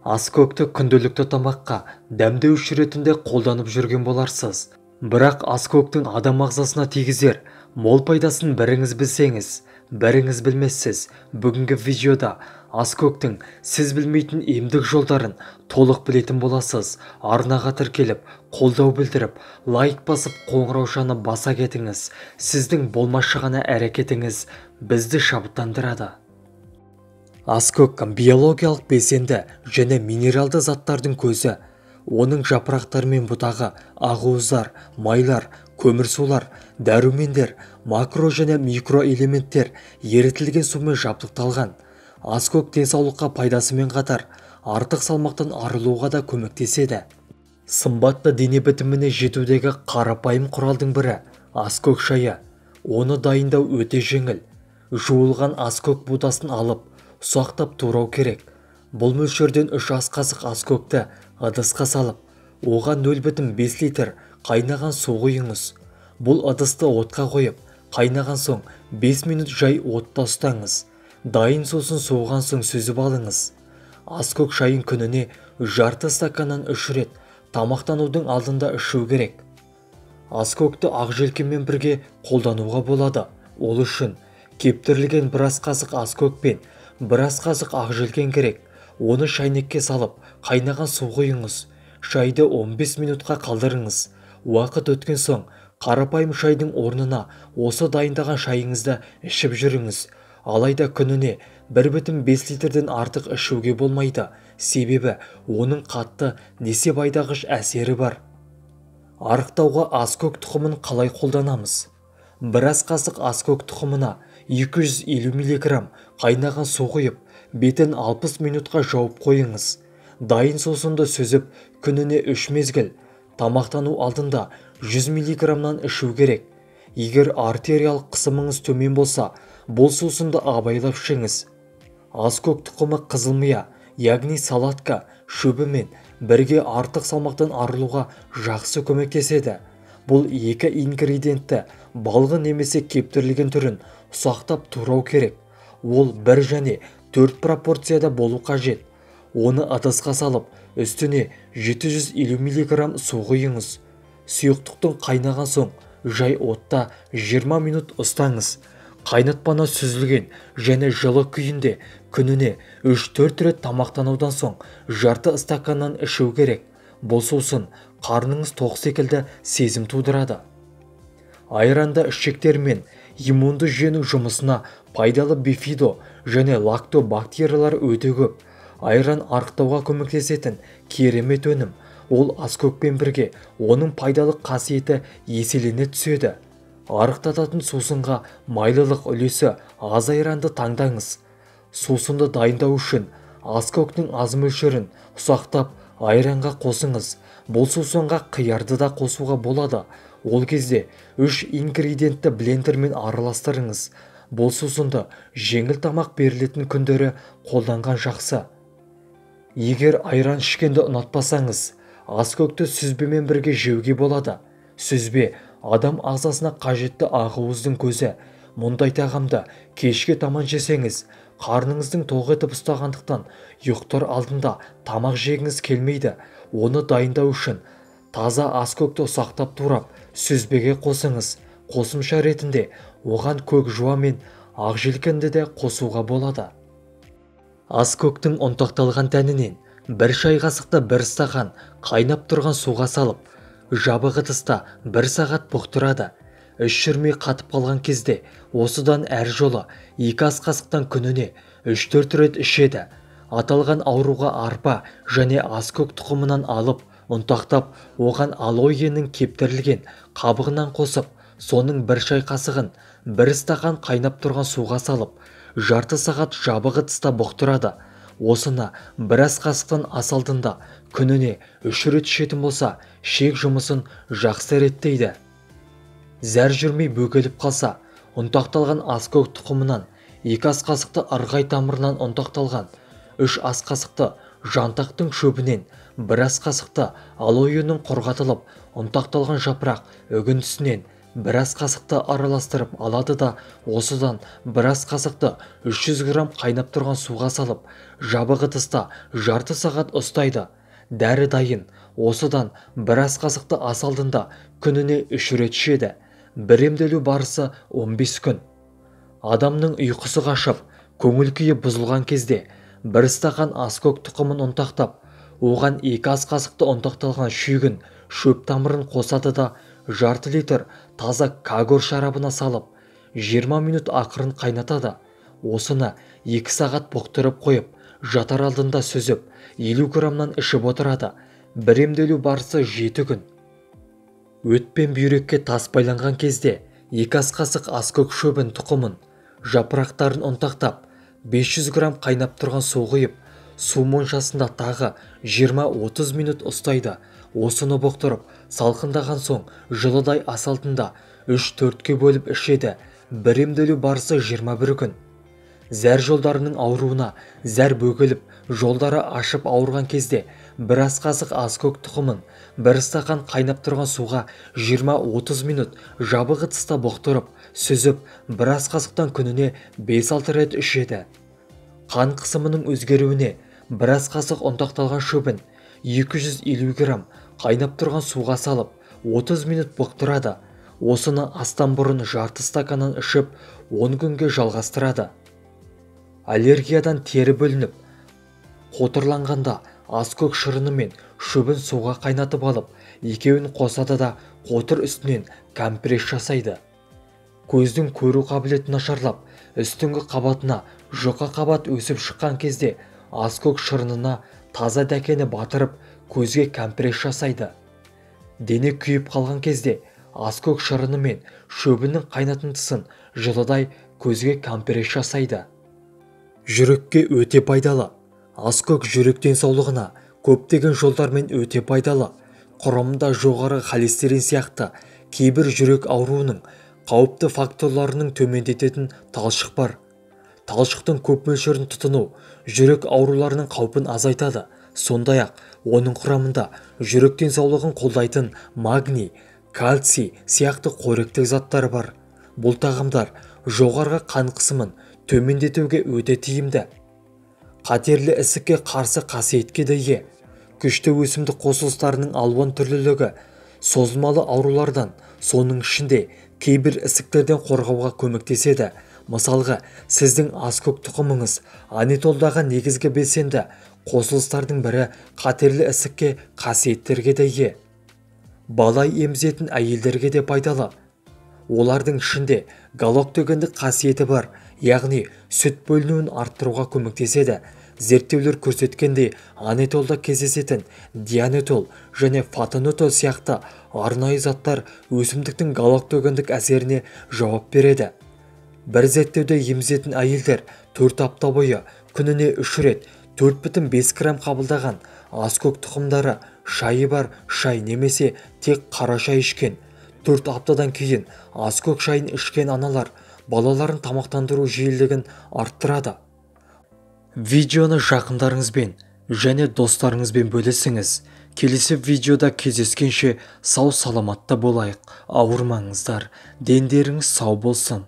Аскөкті күнделікті тамаққа дәмдеуіш ретінде қолданып жүрген боларсыз. Бірақ аскөктің адам ағзасына тигізер мол пайдасын біріңіз білсеңіз, біріңіз білмессіз. Бүгінгі видеода аскөктің сіз білмейтін емдік жолдарын толық білетін боласыз. Арнаға тіркеліп, қолдау білдіріп, лайк басып, қоңыраушаны баса кетіңіз. Сіздің болмашы ғана әрекетіңіз бізді шабыттандырады. Аскөк биологиялық белсенді және минералды заттардың көзі. Оның жапырақтары мен бұтағы ақуыздар, майлар, көмірсулар, дәрумендер, макро және микроэлементтер ерітілген сумен жабдықталған. Аскөк денсаулыққа пайдасымен қатар артық салмақтан арылуға да көмектеседі. Сымбатты дене бітіміне жетудегі қарапайым құралдың бірі аскөк шайы. Оны дайындау өте жеңіл. Жуылған аскөк бұтасын алып, ұсақтап турау керек. Бұл мөлшерден 3 ас қасық аскөкті ыдысқа салып, оған 0,5 литр қайнаған су құйыңыз. Бұл ыдысты отқа қойып, қайнаған соң 5 минут жай отта ұстаңыз. Дайын сусын соғған соң сүзіп алыңыз. Аскөк шайын күніне жарты стаканнан 3 рет тамақтанудың алдында ішу керек. Аскөкті ақ желкенмен бірге қолдануға болады. Ол үшін кептірілген 1 ас қасық аскөк пен 1 ас қасық ақ желкен керек. Оны шайнекке салып, қайнаған су құйыңыз. Шайды 15 минутқа қалдырыңыз. Уақыт өткен соң, қарапайым шайдың орнына осы дайындаған шайыңызды ішіп жүріңіз. Алайда күніне 1,5 литрден артық ішуге болмайды. Себебі оның қатты несеп айдағыш әсері бар. Арықтауға аскөк тұқымын қалай қолданамыз? 1 ас қасық аскөк тұқымына 250 мг қайнаған су құйып, бетін 60 минутқа жауып қойыңыз. Дайын сусынды сүзіп, күніне 3 мезгіл тамақтану алдында 100 мг-нан ішу керек. Егер артериялық қысымыңыз төмен болса, бұл сусынды абайлап ішіңіз. Аскөк тұқымы қызылмия, яғни салатка шөбімен бірге артық салмақтан арылуға жақсы көмектеседі. Бұл 2 ингредиентті балғы немесе кептірілген түрін ұсақтап турау керек. Ол 1 және 4 пропорцияда болу қажет. Оны ыдысқа салып, үстіне 750 мг су құйыңыз. Сұйықтықтың қайнаған соң, жай отта 20 минут ұстаңыз. Қайнатпаны сүзілген және жылы күйінде күніне 3-4 рет тамақтанудан соң жарты стаканнан ішу керек. Бұл сусын қарныңыз тоқ секілді сезім тудырады. Айранда ішектер мен иммунды жүйенің жұмысына пайдалы бифидо және лактобактериялар өте көп. Айран арықтауға көмектесетін керемет өнім. Ол аскөкпен бірге оның пайдалы қасиеті еселене түседі. Арықтататын сусынға майлылық үлесі аз айранды таңдаңыз. Сусынды дайындау үшін аскөктің аз мөлшерін ұсақтап айранға қосыңыз. Бұл сусынға қиярды да қосуға болады. Ол кезде 3 ингредиентті блендермен араластырыңыз. Бұл сусынды жеңіл тамақ берілетін күндері қолданған жақсы. Егер айран ішкенді ұнатпасаңыз, аскөкті сүзбемен бірге жеуге болады. Сүзбе адам ағзасына қажетті ақуыздың көзі. Мұндай тағамды кешке таман жесеңіз, қарныңыздың тоқ етіп ұстағандықтан ұйықтар алдында тамақ жегіңіз келмейді. Оны дайындау үшін таза аскөкті ұсақтап турап, сүзбеге қосыңыз. Қосымша ретінде оған көк жуа мен ақ желкенді де қосуға болады. Аскөктің ұнтақталған тәнінен 1 шай қасықты 1 стақан қайнап тұрған суға салып, жабық ыдыста 1 сағат бұқтырады. Іш жүрмей қатып қалған кезде осыдан әр жолы 2 ас қасықтан күніне 3-4 рет ішеді. Аталған ауруға арпа және аскөк тұқымынан алып, ұнтақтап, оған алоэ-нің кептірілген қабығынан қосып, соның 1 шай қасығын 1 стақан қайнап тұрған суға салып, жарты сағат жабық ыдыста бұқтырады. Осыны 1 ас қасықтан ас алдында күніне 3 рет ішетін болса, шек жұмысын жақсы реттейді. Зәр жүрмей бөгеліп қалса, ұнтақталған аскөк тұқымынан 2 ас қасықты ырғай тамырынан ұнтақталған, 3 ас қасықты жантақтың шөбінен, 1 ас қасықты алоэ-нің құрғатылып ұнтақталған жапырақ үгіндісінен, бір ас қасықты араластырып алады да осыдан бір ас қасықты 300 грамм қайнап тұрған суға салып жабық ыдыста жарты сағат ұстайды. Дәрі дайын. Осыдан бір ас қасықты ас алдында күніне 3 рет ішеді. Бір емделу барысы 15 күн. Адамның ұйқысы қашып, көңіл күйі бұзылған кезде бір стақан аскөк тұқымын ұнтақтап, оған 2 ас қасықты ұнтақталған шүйгін шөп тамырын қосады да жарты литр таза кагор шарабына салып 20 минут ақырын қайнатады. Осыны 2 сағат бұқтырып қойып, жатар алдында сүзіп 50 граммнан ішіп отырады. Бір емделу барысы 7 күн. Өт пен бүйрекке тас байланған кезде 2 ас қасық аскөк шөбін тұқымын, жапырақтарын ұнтақтап 500 грамм қайнап тұрған су құйып, су моншасында тағы 20-30 минут ұстайды. Осыны бұқтырып, салқындаған соң жылыдай ас алдында 3-4-ке бөліп ішеді. Бір емделу барысы 21 күн. Зәр жолдарының ауруына зәр бөгіліп, жолдары ашып ауырған кезде бір ас қасық аскөк тұқымын бір стақан қайнап тұрған суға 20-30 минут жабық ыдыста бұқтырып, сүзіп, бір ас қасықтан күніне 5-6 рет ішеді. Қан қысымының өзгеруіне бір ас қасық ұнтақталған шөбін 250 грамм қайнап тұрған суға салып 30 минут бұқтырады. Осыны астан бұрын жарты стаканын ішіп 10 күнге жалғастырады. Аллергиядан тері бөлініп, қотырланғанда аскөк шырыны мен шөбін суға қайнатып алып, екеуін қосады да қотыр үстінен компресс жасайды. Көздің көру қабілеті нашарлап, үстіңгі қабатына жұқа қабат өсіп шыққан кезде аскөк шырынына таза дәкені батырып, көзге компресс жасайды. Дене күйіп қалған кезде аскөк шырыны мен шөбінің қайнатындысын жылыдай көзге компресс жасайды. Жүрекке өте пайдалы. Аскөк жүрек денсаулығына көптеген жолдармен өте пайдалы. Құрамында жоғары холестерин сияқты кейбір жүрек ауруының қауіпті факторларының төмендететін талшық бар. Талшықтың көп мөлшерін тұтыну жүрек ауруларының қаупін азайтады. Сондай-ақ оның құрамында жүрек денсаулығын қолдайтын магний, кальций сияқты қоректік заттар бар. Бұл тағамдар жоғарғы қан қысымын төмендетуге өте тиімді. Қатерлі ісікке қарсы қасиетке де ие. Күшті өсімдік қосылыстарының алуан түрлілігі созылмалы аурулардан, соның ішінде кейбір ісіктерден қорғауға көмектеседі. Мысалға, сіздің аскөк тұқымыңыз анетолдағы негізгі белсенді қосылыстардың бірі қатерлі ісікке қасиеттерге де ие. Бала емізетін әйелдерге де пайдалы. Олардың ішінде галактогендік қасиеті бар, яғни сүт бөлінуін арттыруға көмектеседі. Зерттеулер көрсеткендей, анетолда кездесетін дианетол және фатанетол сияқты арнайы заттар өсімдіктің галактогендік әсеріне жауап береді. Бір зерттеуде емізетін әйелдер 4 апта бойы күніне 3 рет 4,5 грамм қабылдаған аскөк тұқымдары шайы бар шай немесе тек қара шай ішкен. 4 аптадан кейін аскөк шайын ішкен аналар балаларын тамақтандыру жиілігін арттырады. Видеоны жақындарыңызбен және достарыңызбен бөлісіңіз. Келесі видеода кездескенше сау саламатта болайық. Ауырмаңыздар. Дендеріңіз сау болсын.